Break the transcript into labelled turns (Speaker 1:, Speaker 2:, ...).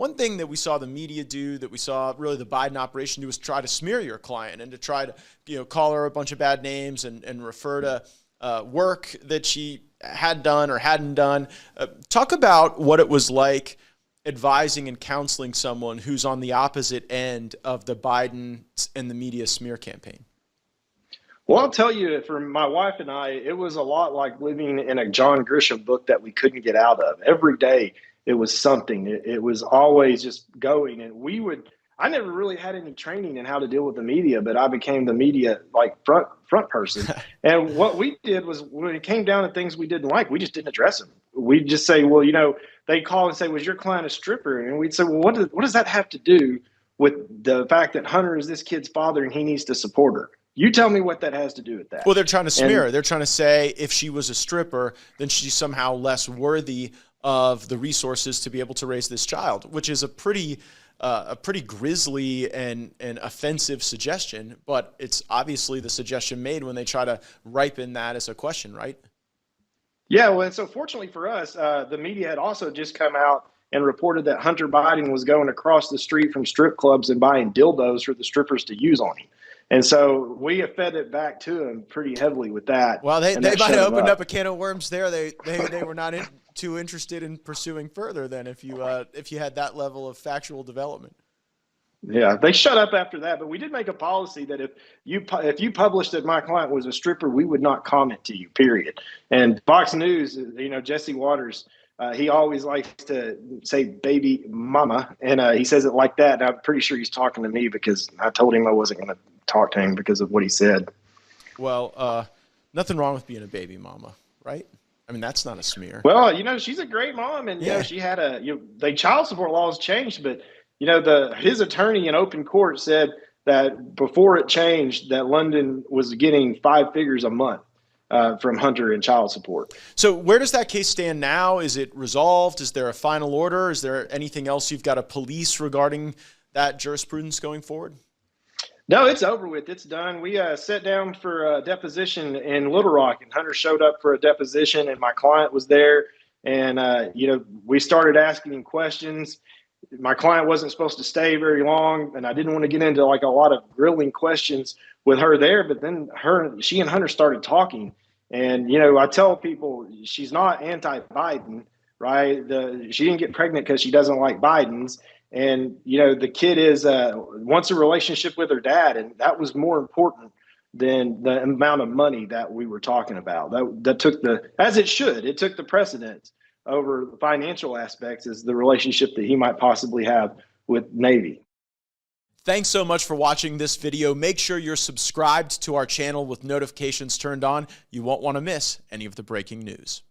Speaker 1: one thing that we saw the media do, that we saw really the Biden operation do, was try to smear your client and to try to, call her a bunch of bad names and refer to work that she had done or hadn't done. Talk about what it was like advising and counseling someone who's on the opposite end of the Biden and the media smear campaign.
Speaker 2: Well, I'll tell you, for my wife and I, it was a lot like living in a John Grisham book that we couldn't get out of. Every day it was something. It was always just going. And I never really had any training in how to deal with the media, but I became the media front person. And what we did was, when it came down to things we didn't like, we just didn't address them. We'd just say, well, they'd call and say, was your client a stripper? And we'd say, well, what does that have to do with the fact that Hunter is this kid's father and he needs to support her? You tell me what that has to do with that.
Speaker 1: Well, they're trying to smear her. They're trying to say if she was a stripper, then she's somehow less worthy of the resources to be able to raise this child, which is a pretty grisly and offensive suggestion. But it's obviously the suggestion made when they try to ripen that as a question, right?
Speaker 2: Yeah, well, and so fortunately for us, the media had also just come out and reported that Hunter Biden was going across the street from strip clubs and buying dildos for the strippers to use on him. And so we have fed it back to him pretty heavily with that.
Speaker 1: Well, they might have opened up a can of worms there. They were not too interested in pursuing further then if you had that level of factual development.
Speaker 2: Yeah, they shut up after that. But we did make a policy that if you published that my client was a stripper, we would not comment to you, period. And Fox News, Jesse Waters, he always likes to say baby mama, and he says it like that. And I'm pretty sure he's talking to me because I told him I wasn't going to talk to him because of what he said.
Speaker 1: Well, nothing wrong with being a baby mama, right? I mean, that's not a smear.
Speaker 2: Well, she's a great mom, and she had the child support laws changed, but his attorney in open court said that before it changed, that London was getting 5 figures a month from Hunter in child support.
Speaker 1: So where does that case stand now? Is it resolved? Is there a final order? Is there anything else you've got to police regarding that jurisprudence going forward?
Speaker 2: No, it's over with. It's done. We sat down for a deposition in Little Rock, and Hunter showed up for a deposition, and my client was there. And, we started asking him questions. My client wasn't supposed to stay very long, and I didn't want to get into a lot of grilling questions with her there. But then she and Hunter started talking. And, I tell people she's not anti-Biden, right? She didn't get pregnant because she doesn't like Bidens. And, the kid wants a relationship with her dad. And that was more important than the amount of money that we were talking about. That took it took the precedence over the financial aspects as the relationship that he might possibly have with Navy.
Speaker 1: Thanks so much for watching this video. Make sure you're subscribed to our channel with notifications turned on. You won't want to miss any of the breaking news.